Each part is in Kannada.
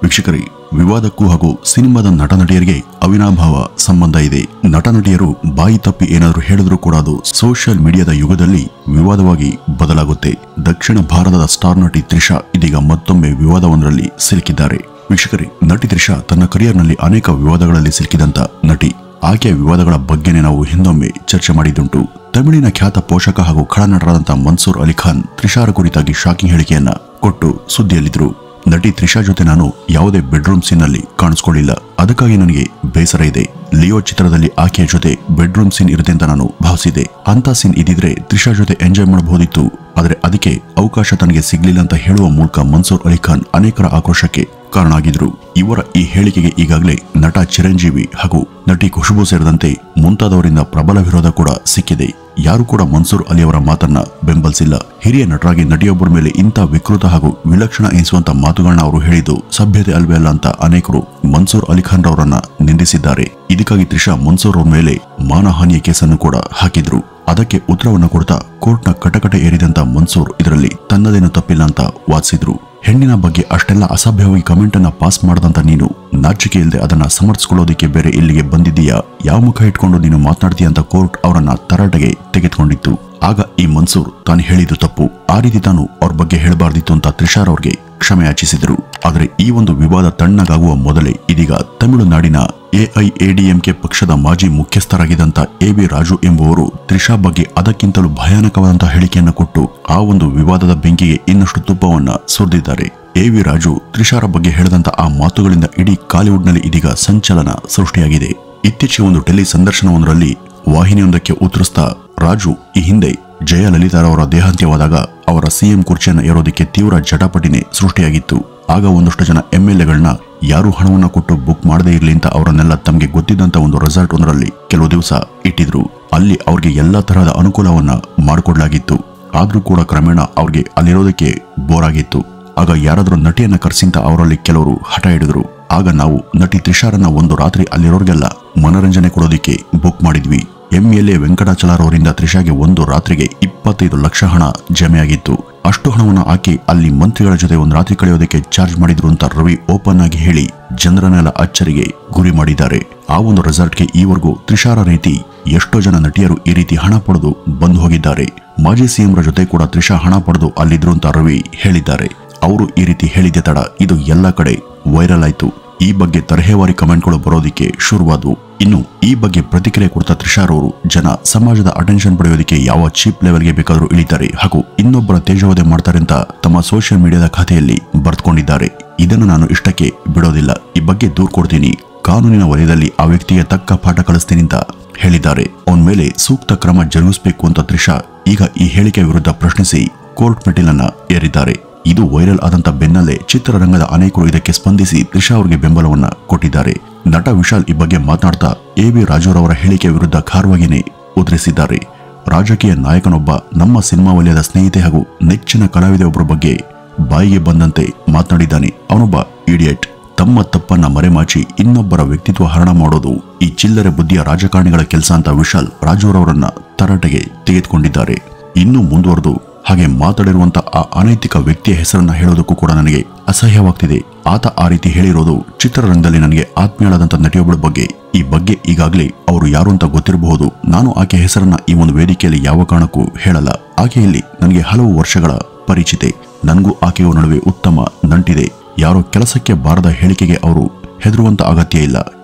ವೀಕ್ಷಕರೇ, ವಿವಾದಕ್ಕೂ ಹಾಗೂ ಸಿನಿಮಾದ ನಟ ನಟಿಯರಿಗೆ ಅವಿನಾಭಾವ ಸಂಬಂಧ ಇದೆ. ನಟ ನಟಿಯರು ಬಾಯಿ ತಪ್ಪಿ ಏನಾದರೂ ಹೇಳಿದ್ರೂ ಕೂಡ ಅದು ಸೋಷಿಯಲ್ ಮೀಡಿಯಾದ ಯುಗದಲ್ಲಿ ವಿವಾದವಾಗಿ ಬದಲಾಗುತ್ತೆ. ದಕ್ಷಿಣ ಭಾರತದ ಸ್ಟಾರ್ ನಟಿ ತ್ರಿಷಾ ಇದೀಗ ಮತ್ತೊಮ್ಮೆ ವಿವಾದವೊಂದರಲ್ಲಿ ಸಿಲುಕಿದ್ದಾರೆ. ವೀಕ್ಷಕರೇ, ನಟಿ ತ್ರಿಷಾ ತನ್ನ ಕರಿಯರ್ನಲ್ಲಿ ಅನೇಕ ವಿವಾದಗಳಲ್ಲಿ ಸಿಲುಕಿದಂತ ನಟಿ. ಆಕೆಯ ವಿವಾದಗಳ ಬಗ್ಗೆನೇ ನಾವು ಹಿಂದೊಮ್ಮೆ ಚರ್ಚೆ ಮಾಡಿದ್ದುಂಟು. ತಮಿಳಿನ ಖ್ಯಾತ ಪೋಷಕ ಹಾಗೂ ಖಳನಟರಾದಂತಹ ಮನ್ಸೂರ್ ಅಲಿ ಖಾನ್ ತ್ರಿಷಾರ ಕುರಿತಾಗಿ ಶಾಕಿಂಗ್ ಹೇಳಿಕೆಯನ್ನ ಕೊಟ್ಟು ಸುದ್ದಿಯಲ್ಲಿದ್ರು. ನಟಿ ತ್ರಿಷಾ ಜೊತೆ ನಾನು ಯಾವುದೇ ಬೆಡ್ರೂಮ್ ಸೀನ್ ನಲ್ಲಿ ಕಾಣಿಸ್ಕೊಳ್ಳಿಲ್ಲ, ಅದಕ್ಕಾಗಿ ನನಗೆ ಬೇಸರ ಇದೆ. ಲಿಯೋ ಚಿತ್ರದಲ್ಲಿ ಆಕೆಯ ಜೊತೆ ಬೆಡ್ರೂಮ್ ಸೀನ್ ಇರುತ್ತೆ ಅಂತ ನಾನು ಭಾವಿಸಿದೆ. ಅಂತ ಸೀನ್ ಇದ್ದಿದ್ರೆ ತ್ರಿಷಾ ಜೊತೆ ಎಂಜಾಯ್ ಮಾಡಬಹುದಿತ್ತು, ಆದರೆ ಅದಕ್ಕೆ ಅವಕಾಶ ತನಗೆ ಸಿಗ್ಲಿಲ್ಲ ಅಂತ ಹೇಳುವ ಮೂಲಕ ಮನ್ಸೂರ್ ಅಲಿ ಖಾನ್ ಅನೇಕರ ಆಕ್ರೋಶಕ್ಕೆ ಕಾರಣ ಆಗಿದ್ರು. ಇವರ ಈ ಹೇಳಿಕೆಗೆ ಈಗಾಗಲೇ ನಟ ಚಿರಂಜೀವಿ ಹಾಗೂ ನಟಿ ಖುಷ್ಬೂ ಸೇರಿದಂತೆ ಮುಂತಾದವರಿಂದ ಪ್ರಬಲ ವಿರೋಧ ಕೂಡ ಸಿಕ್ಕಿದೆ. ಯಾರು ಕೂಡ ಮನ್ಸೂರ್ ಅಲಿ ಅವರ ಮಾತನ್ನ ಬೆಂಬಲಿಸಿಲ್ಲ. ಹಿರಿಯ ನಟರಾಗಿ ನಟಿಯೊಬ್ಬರ ಮೇಲೆ ಇಂಥ ವಿಕೃತ ಹಾಗೂ ವಿಲಕ್ಷಣ ಎನಿಸುವಂತ ಮಾತುಗಳನ್ನ ಅವರು ಹೇಳಿದ್ದು ಸಭ್ಯತೆ ಅಲ್ವೇ ಅಲ್ಲ ಅಂತ ಅನೇಕರು ಮನ್ಸೂರ್ ಅಲಿ ಖಾನ್ ರವರನ್ನ ನಿಂದಿಸಿದ್ದಾರೆ. ಇದಕ್ಕಾಗಿ ತ್ರಿಷಾ ಮನ್ಸೂರ್ ಅವರ ಮೇಲೆ ಮಾನಹಾನಿಯ ಕೇಸನ್ನು ಕೂಡ ಹಾಕಿದ್ರು. ಅದಕ್ಕೆ ಉತ್ತರವನ್ನು ಕೊಡ್ತಾ ಕೋರ್ಟ್ನ ಕಟಕಟೆ ಏರಿದಂತ ಮನ್ಸೂರ್ ಇದರಲ್ಲಿ ತನ್ನದೇನು ತಪ್ಪಿಲ್ಲ ಅಂತ ವಾದಿಸಿದ್ರು. ಹೆಣ್ಣಿನ ಬಗ್ಗೆ ಅಷ್ಟೆಲ್ಲ ಅಸಭ್ಯವಾಗಿ ಕಮೆಂಟ್ ಅನ್ನ ಪಾಸ್ ಮಾಡದಂತ ನೀನು ನಾಚಿಕೆ ಇಲ್ಲದೆ ಅದನ್ನ ಸಮರ್ಥಿಸಿಕೊಳ್ಳೋದಕ್ಕೆ ಬೇರೆ ಇಲ್ಲಿಗೆ ಬಂದಿದ್ದೀಯಾ? ಯಾವ ಮುಖ ಇಟ್ಕೊಂಡು ನೀನು ಮಾತನಾಡ್ತೀಯ ಅಂತ ಕೋರ್ಟ್ ಅವರನ್ನ ತರಾಟೆಗೆ ತೆಗೆದುಕೊಂಡಿತ್ತು. ಆಗ ಈ ಮನ್ಸೂರ್ ತಾನು ಹೇಳಿದ್ದು ತಪ್ಪು, ಆ ರೀತಿ ತಾನು ಅವ್ರ ಬಗ್ಗೆ ಹೇಳಬಾರ್ದಿತ್ತು ಅಂತ ತ್ರಿಷಾರ್ ಅವ್ರಿಗೆ ಕ್ಷಮೆ ಯಾಚಿಸಿದ್ರು. ಆದರೆ ಈ ಒಂದು ವಿವಾದ ತಣ್ಣಗಾಗುವ ಮೊದಲೇ ಇದೀಗ ತಮಿಳುನಾಡಿನ ಎಐಎಡಿಎಂಕೆ ಪಕ್ಷದ ಮಾಜಿ ಮುಖ್ಯಸ್ಥರಾಗಿದ್ದಂತ ಎ.ವಿ. ರಾಜು ಎಂಬುವರು ತ್ರಿಷಾ ಬಗ್ಗೆ ಅದಕ್ಕಿಂತಲೂ ಭಯಾನಕವಾದಂತಹ ಹೇಳಿಕೆಯನ್ನು ಕೊಟ್ಟು ಆ ಒಂದು ವಿವಾದದ ಬೆಂಕಿಗೆ ಇನ್ನಷ್ಟು ತುಪ್ಪವನ್ನ ಸುರಿದಿದ್ದಾರೆ. ಎ.ವಿ. ರಾಜು ತ್ರಿಷಾರ ಬಗ್ಗೆ ಹೇಳಿದಂತ ಆ ಮಾತುಗಳಿಂದ ಇಡೀ ಕಾಲಿವುಡ್ ನಲ್ಲಿ ಇದೀಗ ಸಂಚಲನ ಸೃಷ್ಟಿಯಾಗಿದೆ. ಇತ್ತೀಚೆಗೆ ಒಂದು ಟೆಲಿ ಸಂದರ್ಶನವೊಂದರಲ್ಲಿ ವಾಹಿನಿಯೊಂದಕ್ಕೆ ಉತ್ತರಿಸ್ತಾ ರಾಜು ಈ ಹಿಂದೆ ಜಯಲಲಿತಾರವರ ದೇಹಾಂತ್ಯವಾದಾಗ ಅವರ ಸಿಎಂ ಕುರ್ಚಿಯನ್ನು ಏರೋದಕ್ಕೆ ತೀವ್ರ ಜಟಾಪಟಿನೇ ಸೃಷ್ಟಿಯಾಗಿತ್ತು. ಆಗ ಒಂದಷ್ಟು ಜನ ಎಂಎಲ್ಎಗಳನ್ನ ಯಾರು ಹಣವನ್ನ ಕೊಟ್ಟು ಬುಕ್ ಮಾಡದೇ ಇರಲಿ ಅಂತ ಅವರನ್ನೆಲ್ಲ ತಮಗೆ ಗೊತ್ತಿದ್ದಂತ ಒಂದು ರೆಸಾರ್ಟ್ ಒಂದರಲ್ಲಿ ಕೆಲವು ದಿವಸ ಇಟ್ಟಿದ್ರು. ಅಲ್ಲಿ ಅವ್ರಿಗೆ ಎಲ್ಲಾ ತರಹದ ಅನುಕೂಲವನ್ನ ಮಾಡಿಕೊಡ್ಲಾಗಿತ್ತು. ಆದ್ರೂ ಕೂಡ ಕ್ರಮೇಣ ಅವ್ರಿಗೆ ಅಲ್ಲಿರೋದಕ್ಕೆ ಬೋರ್ ಆಗಿತ್ತು. ಆಗ ಯಾರಾದ್ರೂ ನಟಿಯನ್ನ ಕರೆಸಿಂತ ಅವರಲ್ಲಿ ಕೆಲವರು ಹಠ ಹಿಡಿದ್ರು. ಆಗ ನಾವು ನಟಿ ತ್ರಿಷಾರನ್ನ ಒಂದು ರಾತ್ರಿ ಅಲ್ಲಿರೋರ್ಗೆಲ್ಲ ಮನರಂಜನೆ ಕೊಡೋದಿಕ್ಕೆ ಬುಕ್ ಮಾಡಿದ್ವಿ. ಎಂಎಲ್ಎ ವೆಂಕಟಾಚಲರವರಿಂದ ತ್ರಿಷಾಗೆ ಒಂದು ರಾತ್ರಿಗೆ 25 ಲಕ್ಷ ಹಣ ಜಮೆಯಾಗಿತ್ತು. ಅಷ್ಟು ಹಣವನ್ನು ಆಕೆ ಅಲ್ಲಿ ಮಂತ್ರಿಗಳ ಜೊತೆ ಒಂದು ರಾತ್ರಿ ಕಳೆಯೋದಕ್ಕೆ ಚಾರ್ಜ್ ಮಾಡಿದ್ರು ಅಂತ ರವಿ ಓಪನ್ ಆಗಿ ಹೇಳಿ ಜನರನ್ನೆಲ್ಲ ಅಚ್ಚರಿಗೆ ಗುರಿ ಮಾಡಿದ್ದಾರೆ. ಆ ಒಂದು ರೆಸಾರ್ಟ್ಗೆ ಈವರೆಗೂ ತ್ರಿಷಾರ ರೀತಿ ಎಷ್ಟೋ ಜನ ನಟಿಯರು ಈ ರೀತಿ ಹಣ ಪಡೆದು ಬಂದು ಹೋಗಿದ್ದಾರೆ. ಮಾಜಿ ಸಿಎಂರ ಜೊತೆ ಕೂಡ ತ್ರಿಷಾ ಹಣ ಪಡೆದು ಅಲ್ಲಿದ್ರು ಅಂತ ರವಿ ಹೇಳಿದ್ದಾರೆ. ಅವರು ಈ ರೀತಿ ಹೇಳಿದ್ದೆ ತಡ ಇದು ಎಲ್ಲ ಕಡೆ ವೈರಲ್ ಆಯ್ತು. ಈ ಬಗ್ಗೆ ತರಹೇವಾರಿ ಕಮೆಂಟ್ಗಳು ಬರೋದಿಕ್ಕೆ ಶುರುವಾದವು. ಇನ್ನು ಈ ಬಗ್ಗೆ ಪ್ರತಿಕ್ರಿಯೆ ಕೊಡ್ತಾ ತ್ರಿಷಾರ್ ಅವರು ಜನ ಸಮಾಜದ ಅಟೆನ್ಷನ್ ಪಡೆಯೋದಕ್ಕೆ ಯಾವ ಚೀಪ್ ಲೆವೆಲ್ಗೆ ಬೇಕಾದರೂ ಇಳಿತಾರೆ ಹಾಗೂ ಇನ್ನೊಬ್ಬರ ತೇಜೋವಧೆ ಮಾಡ್ತಾರೆ ಅಂತ ತಮ್ಮ ಸೋಷಿಯಲ್ ಮೀಡಿಯಾದ ಖಾತೆಯಲ್ಲಿ ಬರೆದುಕೊಂಡಿದ್ದಾರೆ. ಇದನ್ನು ನಾನು ಇಷ್ಟಕ್ಕೆ ಬಿಡೋದಿಲ್ಲ, ಈ ಬಗ್ಗೆ ದೂರು ಕೊಡ್ತೀನಿ, ಕಾನೂನಿನ ವಲಯದಲ್ಲಿ ಆ ವ್ಯಕ್ತಿಗೆ ತಕ್ಕ ಪಾಠ ಕಲಿಸ್ತೀನಿ ಅಂತ ಹೇಳಿದ್ದಾರೆ. ಅವನ ಮೇಲೆ ಸೂಕ್ತ ಕ್ರಮ ಜರುಗಿಸಬೇಕು ಅಂತ ತ್ರಿಷಾ ಈಗ ಈ ಹೇಳಿಕೆ ವಿರುದ್ಧ ಪ್ರಶ್ನಿಸಿ ಕೋರ್ಟ್ ಮೆಟ್ಟಿಲನ್ನ ಏರಿದ್ದಾರೆ. ಇದು ವೈರಲ್ ಆದಂತ ಬೆನ್ನಲ್ಲೇ ಚಿತ್ರರಂಗದ ಅನೇಕರು ಇದಕ್ಕೆ ಸ್ಪಂದಿಸಿ ತ್ರಿಷಾ ಅವರಿಗೆ ಬೆಂಬಲವನ್ನ ಕೊಟ್ಟಿದ್ದಾರೆ. ನಟ ವಿಶಾಲ್ ಈ ಬಗ್ಗೆ ಮಾತನಾಡ್ತಾ ಎ.ವಿ. ರಾಜುರವರ ಹೇಳಿಕೆ ವಿರುದ್ಧ ಖಾರವಾಗಿಯೇ ಉತ್ತರಿಸಿದ್ದಾರೆ. ರಾಜಕೀಯ ನಾಯಕನೊಬ್ಬ ನಮ್ಮ ಸಿನಿಮಾ ವಲಯದ ಸ್ನೇಹಿತೆ ಹಾಗೂ ನೆಚ್ಚಿನ ಕಲಾವಿದೆ ಒಬ್ಬರ ಬಗ್ಗೆ ಬಾಯಿಗೆ ಬಂದಂತೆ ಮಾತನಾಡಿದ್ದಾನೆ. ಅವನೊಬ್ಬ ಇಡಿಯಟ್. ತಮ್ಮ ತಪ್ಪನ್ನ ಮರೆಮಾಚಿ ಇನ್ನೊಬ್ಬರ ವ್ಯಕ್ತಿತ್ವ ಹರಣ ಮಾಡೋದು ಈ ಚಿಲ್ಲರೆ ಬುದ್ಧಿಯ ರಾಜಕಾರಣಿಗಳ ಕೆಲಸ ಅಂತ ವಿಶಾಲ್ ರಾಜುರವರನ್ನ ತರಾಟೆಗೆ ತೆಗೆದುಕೊಂಡಿದ್ದಾರೆ. ಇನ್ನೂ ಮುಂದುವರೆದು ಹಾಗೆ ಮಾತಾಡಿರುವಂತ ಆ ಅನೈತಿಕ ವ್ಯಕ್ತಿಯ ಹೆಸರನ್ನ ಹೇಳೋದಕ್ಕೂ ಕೂಡ ನನಗೆ ಅಸಹ್ಯವಾಗ್ತಿದೆ. ಆತ ಆ ರೀತಿ ಹೇಳಿರೋದು ಚಿತ್ರರಂಗದಲ್ಲಿ ನನಗೆ ಆತ್ಮೀಯಳಾದಂತ ನಟಿಯೊಬ್ಬಳ ಬಗ್ಗೆ. ಈ ಬಗ್ಗೆ ಈಗಾಗಲೇ ಅವರು ಯಾರು ಅಂತ ಗೊತ್ತಿರಬಹುದು. ನಾನು ಆಕೆ ಹೆಸರನ್ನ ಈ ಒಂದು ವೇದಿಕೆಯಲ್ಲಿ ಯಾವ ಕಾರಣಕ್ಕೂ ಹೇಳಲ್ಲ. ಆಕೆಯಲ್ಲಿ ನನಗೆ ಹಲವು ವರ್ಷಗಳ ಪರಿಚಿತೆ. ನನಗೂ ಆಕೆಯ ನಡುವೆ ಉತ್ತಮ ನಂಟಿದೆ. ಯಾರೋ ಕೆಲಸಕ್ಕೆ ಬಾರದ ಹೇಳಿಕೆಗೆ ಅವರು ಹೆದರುವಂತ ಅಗತ್ಯ ಇಲ್ಲ.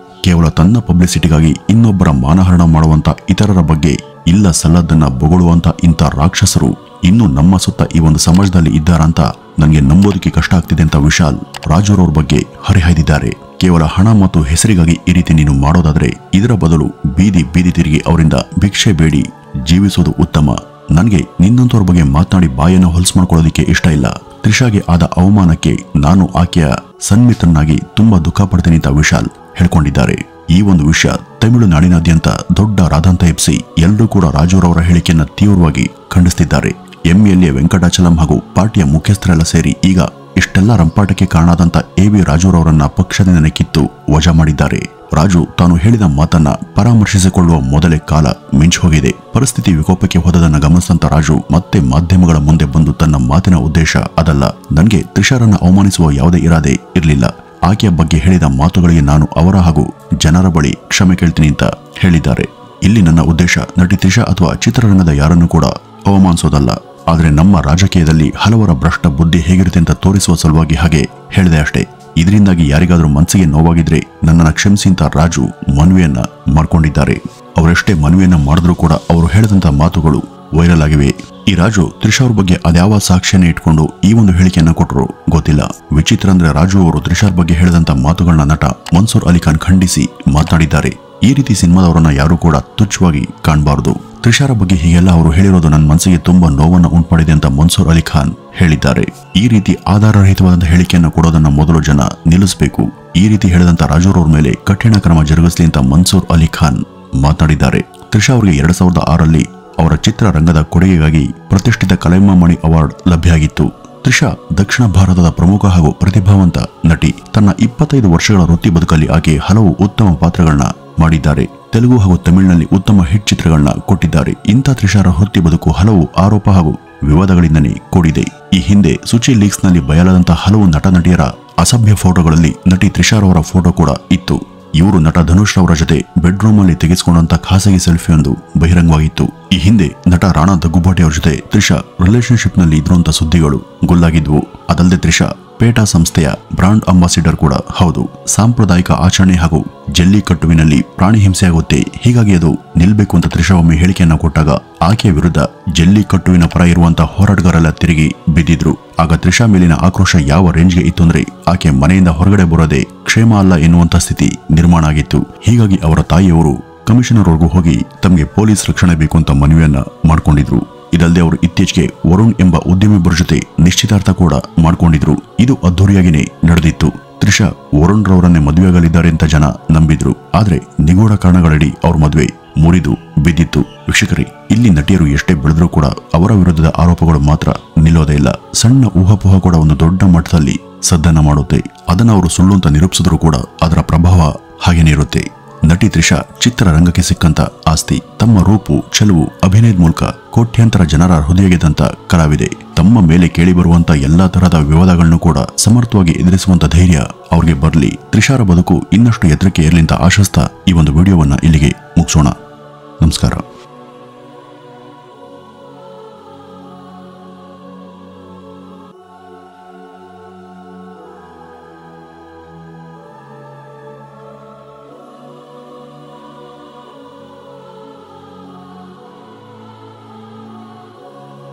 ಕೇವಲ ತನ್ನ ಪಬ್ಲಿಸಿಟಿಗಾಗಿ ಇನ್ನೊಬ್ಬರ ಮಾನಹರಣ ಮಾಡುವಂತ ಇತರರ ಬಗ್ಗೆ ಇಲ್ಲ ಸಲ್ಲದನ್ನ ಬೊಗಳುವಂತ ಇಂಥ ರಾಕ್ಷಸರು ಇನ್ನು ನಮ್ಮ ಸುತ್ತ ಈ ಒಂದು ಸಮಾಜದಲ್ಲಿ ಇದ್ದಾರಂತ ನನಗೆ ನಂಬೋದಕ್ಕೆ ಕಷ್ಟ ಆಗ್ತಿದೆ ಅಂತ ವಿಶಾಲ್ ರಾಜುರವ್ರ ಬಗ್ಗೆ ಹರಿಹಾಯ್ದಿದ್ದಾರೆ. ಕೇವಲ ಹಣ ಮತ್ತು ಹೆಸರಿಗಾಗಿ ಈ ರೀತಿ ನೀನು ಮಾಡೋದಾದ್ರೆ ಇದರ ಬದಲು ಬೀದಿ ಬೀದಿ ತಿರುಗಿ ಅವರಿಂದ ಭಿಕ್ಷೆ ಬೇಡಿ ಜೀವಿಸೋದು ಉತ್ತಮ. ನನಗೆ ನಿನ್ನಂತವ್ರ ಬಗ್ಗೆ ಮಾತನಾಡಿ ಬಾಯನ್ನು ಹೊಲಸು ಮಾಡ್ಕೊಳ್ಳೋದಿಕ್ಕೆ ಇಷ್ಟ ಇಲ್ಲ. ತ್ರಿಷಾಗೆ ಆದ ಅವಮಾನಕ್ಕೆ ನಾನು ಆಕೆಯ ಸನ್ಮಿತ್ರನಾಗಿ ತುಂಬಾ ದುಃಖ ಪಡ್ತೀನಿ ಅಂತ ವಿಶಾಲ್ ಹೇಳ್ಕೊಂಡಿದ್ದಾರೆ. ಈ ಒಂದು ವಿಷಯ ತಮಿಳುನಾಡಿನಾದ್ಯಂತ ದೊಡ್ಡ ರಾದಂತ ಎಬ್ಸಿ ಎಲ್ಲರೂ ಕೂಡ ರಾಜುರವರ ಹೇಳಿಕೆಯನ್ನ ತೀವ್ರವಾಗಿ ಖಂಡಿಸುತ್ತಿದ್ದಾರೆ. ಎಂಎಲ್ಎ ವೆಂಕಟಾಚಲಂ ಹಾಗೂ ಪಾರ್ಟಿಯ ಮುಖ್ಯಸ್ಥರೆಲ್ಲ ಸೇರಿ ಈಗ ಇಷ್ಟೆಲ್ಲ ರಂಪಾಟಕ್ಕೆ ಕಾರಣಾದಂತ ಎ.ವಿ. ರಾಜುರವರನ್ನ ಪಕ್ಷದಿಂದ ಕಿತ್ತು ವಜಾ ಮಾಡಿದ್ದಾರೆ. ರಾಜು ತಾನು ಹೇಳಿದ ಮಾತನ್ನ ಪರಾಮರ್ಶಿಸಿಕೊಳ್ಳುವ ಮೊದಲೇ ಕಾಲ ಮಿಂಚು ಹೋಗಿದೆ. ಪರಿಸ್ಥಿತಿ ವಿಕೋಪಕ್ಕೆ ಹೋದದನ್ನ ಗಮನಿಸಿದಂತ ರಾಜು ಮತ್ತೆ ಮಾಧ್ಯಮಗಳ ಮುಂದೆ ಬಂದು ತನ್ನ ಮಾತಿನ ಉದ್ದೇಶ ಅದಲ್ಲ, ನನಗೆ ತ್ರಿಷಾರನ್ನ ಅವಮಾನಿಸುವ ಯಾವುದೇ ಇರಾದೆ ಇರಲಿಲ್ಲ. ಆಕೆಯ ಬಗ್ಗೆ ಹೇಳಿದ ಮಾತುಗಳಿಗೆ ನಾನು ಅವರ ಹಾಗೂ ಜನರ ಬಳಿ ಕ್ಷಮೆ ಕೇಳ್ತೀನಿ ಅಂತ ಹೇಳಿದ್ದಾರೆ. ಇಲ್ಲಿ ನನ್ನ ಉದ್ದೇಶ ನಟಿ ತ್ರಿಷಾ ಅಥವಾ ಚಿತ್ರರಂಗದ ಯಾರನ್ನು ಕೂಡ ಅವಮಾನಿಸೋದಲ್ಲ. ಆದರೆ ನಮ್ಮ ರಾಜಕೀಯದಲ್ಲಿ ಹಲವರ ಭ್ರಷ್ಟ ಬುದ್ಧಿ ಹೇಗಿರುತ್ತೆ ಅಂತ ತೋರಿಸುವ ಸಲುವಾಗಿ ಹಾಗೆ ಹೇಳಿದೆ ಅಷ್ಟೇ. ಇದರಿಂದಾಗಿ ಯಾರಿಗಾದ್ರೂ ಮನಸ್ಸಿಗೆ ನೋವಾಗಿದ್ರೆ ನನ್ನನ್ನು ಕ್ಷಮಿಸಿ ಅಂತ ರಾಜು ಮನವಿಯನ್ನ ಮಾಡ್ಕೊಂಡಿದ್ದಾರೆ. ಅವರೆಷ್ಟೇ ಮನವಿಯನ್ನ ಮಾಡಿದ್ರೂ ಕೂಡ ಅವರು ಹೇಳಿದಂತ ಮಾತುಗಳು ವೈರಲ್ ಆಗಿವೆ. ಈ ರಾಜು ತ್ರಿಷಾ ಅವ್ರ ಬಗ್ಗೆ ಅದ್ಯಾವ ಸಾಕ್ಷ್ಯನ ಇಟ್ಕೊಂಡು ಈ ಒಂದು ಹೇಳಿಕೆಯನ್ನ ಕೊಟ್ಟರು ಗೊತ್ತಿಲ್ಲ. ವಿಚಿತ್ರ ಅಂದ್ರೆ ರಾಜು ಅವರು ತ್ರಿಷಾ ಬಗ್ಗೆ ಹೇಳಿದಂತ ಮಾತುಗಳನ್ನ ನಟ ಮನ್ಸೂರ್ ಅಲಿ ಖಾನ್ ಖಂಡಿಸಿ ಮಾತನಾಡಿದ್ದಾರೆ. ಈ ರೀತಿ ಸಿನಿಮಾದವರನ್ನ ಯಾರು ಕೂಡ ತುಚ್ಛವಾಗಿ ಕಾಣಬಾರದು. ತ್ರಿಷಾರ ಬಗ್ಗೆ ಹೀಗೆಲ್ಲ ಅವರು ಹೇಳಿರೋದು ನನ್ನ ಮನಸ್ಸಿಗೆ ತುಂಬಾ ನೋವನ್ನು ಉಂಟುಮಾಡಿದೆ ಅಂತ ಮನ್ಸೂರ್ ಅಲಿ ಖಾನ್ ಹೇಳಿದ್ದಾರೆ. ಈ ರೀತಿ ಆಧಾರರಹಿತವಾದಂತಹ ಹೇಳಿಕೆಯನ್ನು ಕೊಡೋದನ್ನ ಮೊದಲು ಜನ ನಿಲ್ಲಿಸಬೇಕು. ಈ ರೀತಿ ಹೇಳಿದಂತ ರಾಜುರವ್ರ ಮೇಲೆ ಕಠಿಣ ಕ್ರಮ ಜರುಗಿಸಲಿ ಅಂತ ಮನ್ಸೂರ್ ಅಲಿ ಖಾನ್ ಮಾತನಾಡಿದ್ದಾರೆ. ತ್ರಿಷಾ ಅವರಿಗೆ 2006ರಲ್ಲಿ ಅವರ ಚಿತ್ರರಂಗದ ಕೊಡುಗೆಗಾಗಿ ಪ್ರತಿಷ್ಠಿತ ಕಲೈಮಾಮಣಿ ಅವಾರ್ಡ್ ಲಭ್ಯ ಆಗಿತ್ತು. ತ್ರಿಷಾ ದಕ್ಷಿಣ ಭಾರತದ ಪ್ರಮುಖ ಹಾಗೂ ಪ್ರತಿಭಾವಂತ ನಟಿ. ತನ್ನ 25 ವರ್ಷಗಳ ವೃತ್ತಿ ಬದುಕಲ್ಲಿ ಆಕೆ ಹಲವು ಉತ್ತಮ ಪಾತ್ರಗಳನ್ನ ಮಾಡಿದ್ದಾರೆ. ತೆಲುಗು ಹಾಗೂ ತಮಿಳಿನಲ್ಲಿ ಉತ್ತಮ ಹಿಟ್ ಚಿತ್ರಗಳನ್ನ ಕೊಟ್ಟಿದ್ದಾರೆ. ಇಂಥ ತ್ರಿಷಾರ ವೃತ್ತಿ ಬದುಕು ಹಲವು ಆರೋಪ ಹಾಗೂ ವಿವಾದಗಳಿಂದನೇ ಕೂಡಿದೆ. ಈ ಹಿಂದೆ ಸುಚಿ ಲೀಕ್ಸ್ ನಲ್ಲಿ ಬಯಲಾದಂತಹ ಹಲವು ನಟ ನಟಿಯರ ಅಸಭ್ಯ ಫೋಟೋಗಳಲ್ಲಿ ನಟಿ ತ್ರಿಷಾರವರ ಫೋಟೋ ಕೂಡ ಇತ್ತು. ಇವರು ನಟ ಧನುಷ್ ರವರ ಜೊತೆ ಬೆಡ್ರೂಮ್ ಅಲ್ಲಿ ತೆಗೆಸಿಕೊಂಡಂತ ಖಾಸಗಿ ಸೆಲ್ಫಿಯೊಂದು ಬಹಿರಂಗವಾಗಿತ್ತು. ಈ ಹಿಂದೆ ನಟ ರಾಣಾ ದಗ್ಗುಬಾಟಿ ಅವರ ಜೊತೆ ತ್ರಿಷಾ ರಿಲೇಶನ್ಶಿಪ್ ನಲ್ಲಿ ಇದ್ರುವಂತ ಸುದ್ದಿಗಳು ಗುಲ್ಲಾಗಿದ್ವು. ಅದಲ್ಲದೆ ತ್ರಿಷಾ ಪೇಟಾ ಸಂಸ್ಥೆಯ ಬ್ರಾಂಡ್ ಅಂಬಾಸಿಡರ್ ಕೂಡ ಹೌದು. ಸಾಂಪ್ರದಾಯಿಕ ಆಚರಣೆ ಹಾಗೂ ಜಲ್ಲಿಕಟ್ಟುವಿನಲ್ಲಿ ಪ್ರಾಣಿ ಹಿಂಸೆಯಾಗುತ್ತೆ, ಹೀಗಾಗಿ ಅದು ನಿಲ್ಬೇಕು ಅಂತ ತ್ರಿಷಾ ಒಮ್ಮೆ ಹೇಳಿಕೆಯನ್ನ ಕೊಟ್ಟಾಗ ಆಕೆಯ ವಿರುದ್ಧ ಜಲ್ಲಿಕಟ್ಟುವಿನ ಪರ ಇರುವಂತಹ ಹೋರಾಟಗಾರೆಲ್ಲ ತಿರುಗಿ ಬಿದ್ದಿದ್ರು. ಆಗ ತ್ರಿಷಾ ಮೇಲಿನ ಆಕ್ರೋಶ ಯಾವ ರೇಂಜ್ಗೆ ಇತ್ತು ಅಂದ್ರೆ ಆಕೆ ಮನೆಯಿಂದ ಹೊರಗಡೆ ಬರೋದೇ ಕ್ಷೇಮ ಅಲ್ಲ ಎನ್ನುವಂತ ಸ್ಥಿತಿ ನಿರ್ಮಾಣ ಆಗಿತ್ತು. ಹೀಗಾಗಿ ಅವರ ತಾಯಿಯವರು ಕಮಿಷನರ್ ವರ್ಗೂ ಹೋಗಿ ತಮಗೆ ಪೊಲೀಸ್ ರಕ್ಷಣೆ ಬೇಕು ಅಂತ ಮನವಿಯನ್ನ ಮಾಡ್ಕೊಂಡಿದ್ರು. ಇದಲ್ಲದೆ ಅವರು ಇತ್ತೀಚೆಗೆ ವರುಣ್ ಎಂಬ ಉದ್ಯಮಿಬ್ಬರ ಜೊತೆ ನಿಶ್ಚಿತಾರ್ಥ ಕೂಡ ಮಾಡ್ಕೊಂಡಿದ್ರು. ಇದು ಅದ್ದೂರಿಯಾಗಿನೇ ನಡೆದಿತ್ತು. ತ್ರಿಷಾ ವರುಣ್ ರವರನ್ನೇ ಮದುವೆಯಾಗಲಿದ್ದಾರೆ ಅಂತ ಜನ ನಂಬಿದ್ರು. ಆದ್ರೆ ನಿಗೂಢ ಕಾರಣಗಳಡಿ ಅವ್ರ ಮದುವೆ ಮುರಿದು ಬಿದ್ದಿತ್ತು. ವೀಕ್ಷಕರೇ, ಇಲ್ಲಿ ನಟಿಯರು ಎಷ್ಟೇ ಬೆಳೆದ್ರೂ ಕೂಡ ಅವರ ವಿರುದ್ಧದ ಆರೋಪಗಳು ಮಾತ್ರ ನಿಲ್ಲೋದೇ ಇಲ್ಲ. ಸಣ್ಣ ಊಹಾಪೋಹ ಕೂಡ ಒಂದು ದೊಡ್ಡ ಮಟ್ಟದಲ್ಲಿ ಸದ್ದನ್ನ ಮಾಡುತ್ತೆ. ಅದನ್ನ ಅವರು ಸುಳ್ಳು ಅಂತ ನಿರೂಪಿಸಿದ್ರು ಕೂಡ ಅದರ ಪ್ರಭಾವ ಹಾಗೇನೇ ಇರುತ್ತೆ. ನಟಿ ತ್ರಿಷಾ ಚಿತ್ರರಂಗಕ್ಕೆ ಸಿಕ್ಕಂತ ಆಸ್ತಿ. ತಮ್ಮ ರೂಪು, ಚೆಲುವು, ಅಭಿನಯದ ಮೂಲಕ ಕೋಟ್ಯಾಂತರ ಜನರ ಹೃದಯ ಗೆದ್ದಂತ ಕಲಾವಿದೆ. ತಮ್ಮ ಮೇಲೆ ಕೇಳಿ ಬರುವಂತ ಎಲ್ಲಾ ತರಹದ ವಿವಾದಗಳನ್ನು ಕೂಡ ಸಮರ್ಥವಾಗಿ ಎದುರಿಸುವಂತ ಧೈರ್ಯ ಅವ್ರಿಗೆ ಬರಲಿ. ತ್ರಿಷಾರ ಬದುಕು ಇನ್ನಷ್ಟು ಎತ್ತರಕ್ಕೆ ಇರಲಿ ಅಂತ ಆಶಿಸ್ತಾ ಈ ಒಂದು ವಿಡಿಯೋವನ್ನ ಇಲ್ಲಿಗೆ ಮುಗಿಸೋಣ. ನಮಸ್ಕಾರ.